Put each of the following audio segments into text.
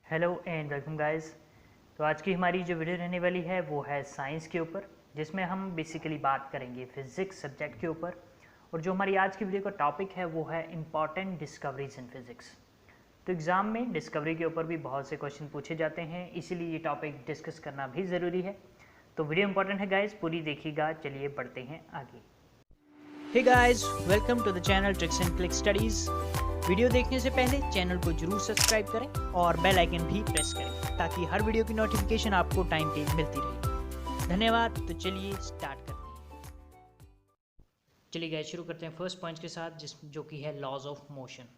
Hello and welcome guys. तो आज की हमारी जो वीडियो रहने वाली है वो है साइंस के ऊपर, जिसमें हम बेसिकली बात करेंगे फिज़िक्स सब्जेक्ट के ऊपर। और जो हमारी आज की वीडियो का टॉपिक है वो है इम्पॉर्टेंट डिस्कवरीज इन फिज़िक्स। तो एग्ज़ाम में डिस्कवरी के ऊपर भी बहुत से क्वेश्चन पूछे जाते हैं, इसीलिए ये टॉपिक डिस्कस करना भी ज़रूरी है। तो वीडियो इंपॉर्टेंट है गाइस, पूरी देखिएगा। चलिए बढ़ते हैं आगे। Hey guys, welcome to the channel Tricks and Click Studies। Video देखने से पहले चैनल को जरूर सब्सक्राइब करें और बेल आइकन भी प्रेस करें ताकि हर वीडियो की नोटिफिकेशन आपको टाइम पे मिलती रहे। धन्यवाद। तो चलिए स्टार्ट करते हैं। चलिए गाइस शुरू करते हैं फर्स्ट पॉइंट के साथ, जो कि है लॉज ऑफ मोशन।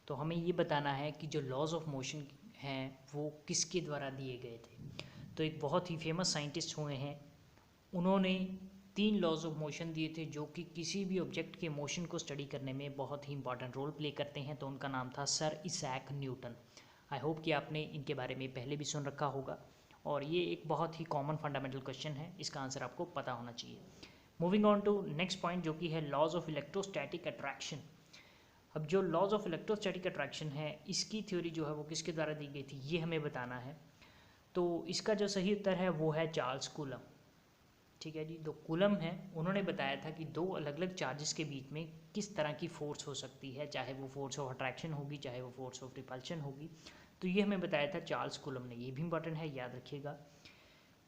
तो हमें ये बताना है कि जो लॉज ऑफ मोशन हैं वो किसके द्वारा दिए गए थे। तो एक बहुत ही फेमस साइंटिस्ट हुए हैं, उन्होंने 3 लॉज ऑफ मोशन दिए थे जो कि किसी भी ऑब्जेक्ट के मोशन को स्टडी करने में बहुत ही इंपॉर्टेंट रोल प्ले करते हैं। तो उनका नाम था सर इसैक न्यूटन। आई होप कि आपने इनके बारे में पहले भी सुन रखा होगा और ये एक बहुत ही कॉमन फंडामेंटल क्वेश्चन है, इसका आंसर आपको पता होना चाहिए। Moving on to next point, जो कि है लॉज ऑफ इलेक्ट्रोस्टैटिक अट्रैक्शन। अब जो लॉज ऑफ इलेक्ट्रोस्टैटिक अट्रैक्शन है, इसकी थ्योरी जो है वो किसके द्वारा दी गई थी, ये हमें बताना है। तो इसका जो सही उत्तर है वो है चार्ल्स कूलम। ठीक है जी। तो कूलम है, उन्होंने बताया था कि दो अलग अलग चार्जेस के बीच में किस तरह की फोर्स हो सकती है, चाहे वो फोर्स ऑफ अट्रैक्शन होगी, चाहे वो फोर्स ऑफ रिपल्शन होगी। तो ये हमें बताया था चार्ल्स कूलम ने, ये भी इंपॉर्टेंट है, याद रखिएगा।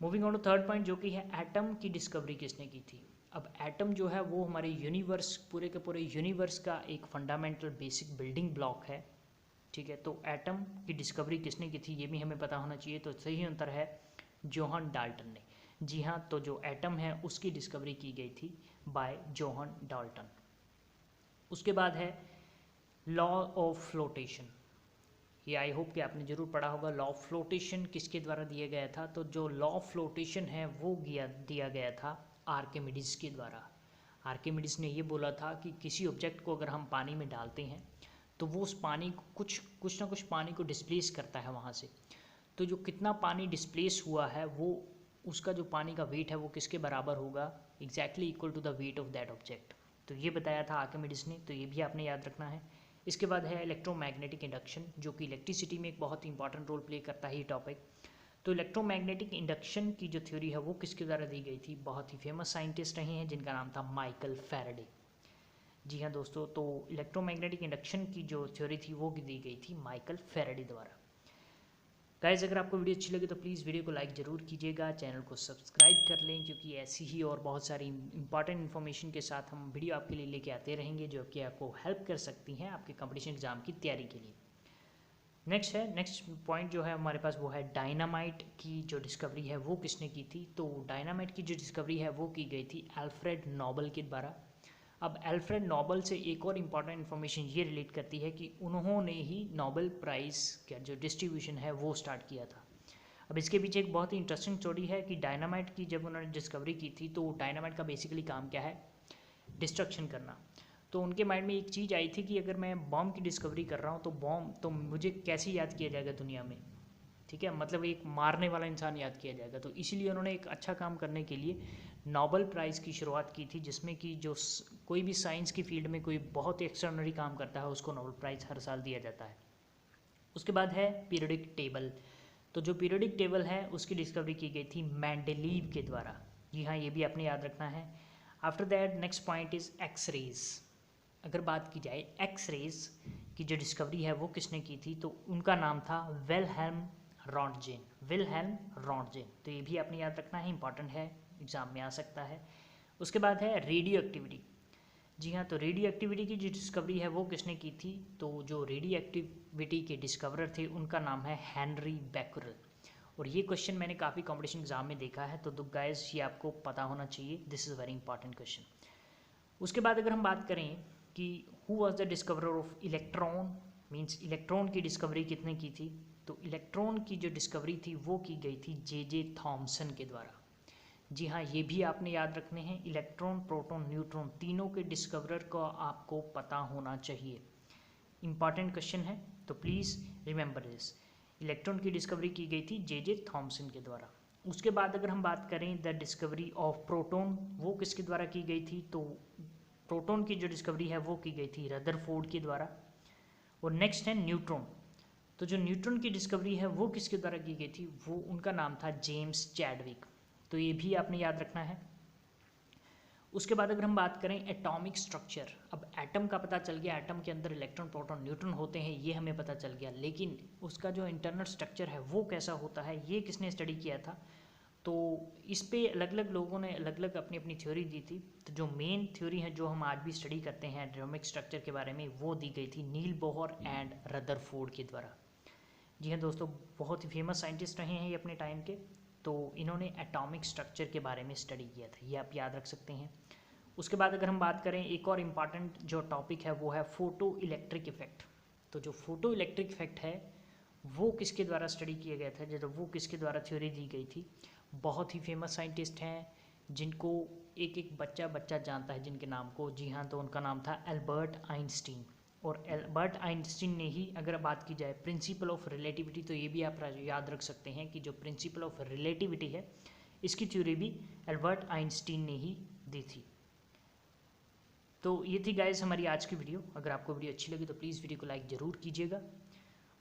Moving on to third point, जो कि है एटम की डिस्कवरी किसने की थी। अब एटम जो है वो हमारे यूनिवर्स, पूरे के पूरे यूनिवर्स का एक फंडामेंटल बेसिक बिल्डिंग ब्लॉक है। ठीक है। तो एटम की डिस्कवरी किसने की थी ये भी हमें पता होना चाहिए। तो सही उत्तर है जोहन डाल्टन ने। जी हाँ, तो जो एटम है उसकी डिस्कवरी की गई थी बाय जोहन डाल्टन। उसके बाद है लॉ ऑफ फ्लोटेशन। ये आई होप कि आपने जरूर पढ़ा होगा। लॉ ऑफ फ्लोटेशन किसके द्वारा दिया गया था। तो जो लॉ ऑफ फ्लोटेशन है वो दिया गया था आर्किमिडीज के द्वारा। आर्किमिडीज ने ये बोला था कि किसी ऑब्जेक्ट को अगर हम पानी में डालते हैं तो वो उस पानी को कुछ ना कुछ पानी को डिस्प्लेस करता है वहाँ से। तो जो कितना पानी डिस्प्लेस हुआ है वो, उसका जो पानी का वेट है वो किसके बराबर होगा, exactly equal to the weight of that object. तो ये बताया था आर्किमिडीज ने, तो ये भी आपने याद रखना है। इसके बाद है इलेक्ट्रोमैग्नेटिक इंडक्शन, जो कि इलेक्ट्रिसिटी में एक बहुत ही इंपॉर्टेंट रोल प्ले करता है ये टॉपिक। तो इलेक्ट्रोमैग्नेटिक इंडक्शन की जो थ्योरी है वो किसके द्वारा दी गई थी, बहुत ही फेमस साइंटिस्ट रहे हैं जिनका नाम था माइकल फैराडे। जी हाँ दोस्तों, तो इलेक्ट्रोमैग्नेटिक इंडक्शन की जो थ्योरी थी वो दी गई थी माइकल फैराडे द्वारा। गाइज अगर आपको वीडियो अच्छी लगे तो प्लीज़ वीडियो को लाइक ज़रूर कीजिएगा, चैनल को सब्सक्राइब कर लें, क्योंकि ऐसी ही और बहुत सारी इंपॉर्टेंट इन्फॉर्मेशन के साथ हम वीडियो आपके लिए लेके आते रहेंगे जो कि आपको हेल्प कर सकती हैं आपके कंपटीशन एग्जाम की तैयारी के लिए। नेक्स्ट पॉइंट जो है हमारे पास वो है डायनामाइट की जो डिस्कवरी है वो किसने की थी। तो डायनामाइट की जो डिस्कवरी है वो की गई थी अल्फ्रेड नोबल के द्वारा। अब अल्फ्रेड नोबल से एक और इम्पॉर्टेंट इन्फॉर्मेशन ये रिलेट करती है कि उन्होंने ही नोबेल प्राइज़ का जो डिस्ट्रीब्यूशन है वो स्टार्ट किया था। अब इसके पीछे एक बहुत ही इंटरेस्टिंग स्टोरी है कि डायनामाइट की जब उन्होंने डिस्कवरी की थी तो डायनामाइट का बेसिकली काम क्या है, डिस्ट्रक्शन करना। तो उनके माइंड में एक चीज़ आई थी कि अगर मैं बॉम्ब की डिस्कवरी कर रहा हूँ तो बॉम्ब तो मुझे कैसे याद किया जाएगा दुनिया में। ठीक है, मतलब एक मारने वाला इंसान याद किया जाएगा। तो इसीलिए उन्होंने एक अच्छा काम करने के लिए नोबेल प्राइज़ की शुरुआत की थी, जिसमें कि जो कोई भी साइंस की फील्ड में कोई बहुत ही एक्स्ट्राऑर्डिनरी काम करता है उसको नोबेल प्राइज़ हर साल दिया जाता है। उसके बाद है पीरियोडिक टेबल। तो जो पीरियोडिक टेबल है उसकी डिस्कवरी की गई थी मेंडेलीव के द्वारा। जी हाँ, ये भी आपने याद रखना है। After that next point is X rays. अगर बात की जाए एक्स रेज की जो डिस्कवरी है वो किसने की थी, तो उनका नाम था विल्हेल्म रॉन्टजेन। विल्हेल्म रॉन्टजेन, तो ये भी आपने याद रखना है, इंपॉर्टेंट है, एग्जाम में आ सकता है। उसके बाद है रेडियो एक्टिविटी। जी हाँ, तो रेडियो एक्टिविटी की जो डिस्कवरी है वो किसने की थी, तो जो रेडियो एक्टिविटी के डिस्कवरर थे उनका नाम है हेनरी बैकरल। और ये क्वेश्चन मैंने काफ़ी कॉम्पिटिशन एग्जाम में देखा है, तो गाइस ये आपको पता होना चाहिए, this is very important question. उसके बाद अगर हम बात करें कि who was the discoverer of electron, means electron की डिस्कवरी कितने की थी, तो इलेक्ट्रॉन की जो डिस्कवरी थी वो की गई थी जे थॉमसन के द्वारा। जी हाँ, ये भी आपने याद रखने हैं, इलेक्ट्रॉन प्रोटॉन न्यूट्रॉन तीनों के डिस्कवरर को आपको पता होना चाहिए, इंपॉर्टेंट क्वेश्चन है, तो प्लीज़ रिमेंबर दिस। इलेक्ट्रॉन की डिस्कवरी की गई थी जे थॉमसन के द्वारा। उसके बाद अगर हम बात करें द डिस्कवरी ऑफ प्रोटॉन, वो किसके द्वारा की गई थी, तो प्रोटॉन की जो डिस्कवरी है वो की गई थी रदरफोर्ड के द्वारा। और नेक्स्ट है न्यूट्रॉन। तो जो न्यूट्रॉन की डिस्कवरी है वो किसके द्वारा की गई थी, वो उनका नाम था जेम्स चैडविक। तो ये भी आपने याद रखना है। उसके बाद अगर हम बात करें एटॉमिक स्ट्रक्चर, अब एटम का पता चल गया, एटम के अंदर इलेक्ट्रॉन प्रोटॉन न्यूट्रॉन होते हैं, ये हमें पता चल गया, लेकिन उसका जो इंटरनल स्ट्रक्चर है वो कैसा होता है, ये किसने स्टडी किया था। तो इस पे अलग अलग लोगों ने अलग अलग अपनी अपनी थ्योरी दी थी। तो जो मेन थ्योरी है जो हम आज भी स्टडी करते हैं एटॉमिक स्ट्रक्चर के बारे में, वो दी गई थी नील बोहर एंड रदरफोर्ड के द्वारा। जी हाँ दोस्तों, बहुत ही फेमस साइंटिस्ट रहे हैं ये अपने टाइम के। तो इन्होंने एटॉमिक स्ट्रक्चर के बारे में स्टडी किया था, ये आप याद रख सकते हैं। उसके बाद अगर हम बात करें, एक और इम्पॉर्टेंट जो टॉपिक है वो है फोटो इलेक्ट्रिक इफेक्ट। तो जो फोटो इलेक्ट्रिक इफेक्ट है वो किसके द्वारा स्टडी किया गया था, जब वो किसके द्वारा थ्योरी दी गई थी। बहुत ही फेमस साइंटिस्ट हैं जिनको एक एक बच्चा जानता है जिनके नाम को। जी हाँ, तो उनका नाम था एल्बर्ट आइंस्टीन। और एल्बर्ट आइंस्टीन ने ही, अगर बात की जाए प्रिंसिपल ऑफ रिलेटिविटी, तो ये भी आप याद रख सकते हैं कि जो प्रिंसिपल ऑफ रिलेटिविटी है इसकी थ्योरी भी एल्बर्ट आइंस्टीन ने ही दी थी। तो ये थी गाइस हमारी आज की वीडियो। अगर आपको वीडियो अच्छी लगी तो प्लीज़ वीडियो को लाइक ज़रूर कीजिएगा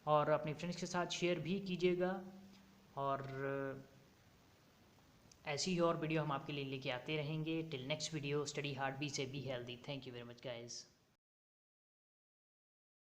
और अपने फ्रेंड्स के साथ शेयर भी कीजिएगा। और ऐसी ही और वीडियो हम आपके लिए लेके आते रहेंगे। Till next video, study hard, be safe be healthy. Thank you very much guys.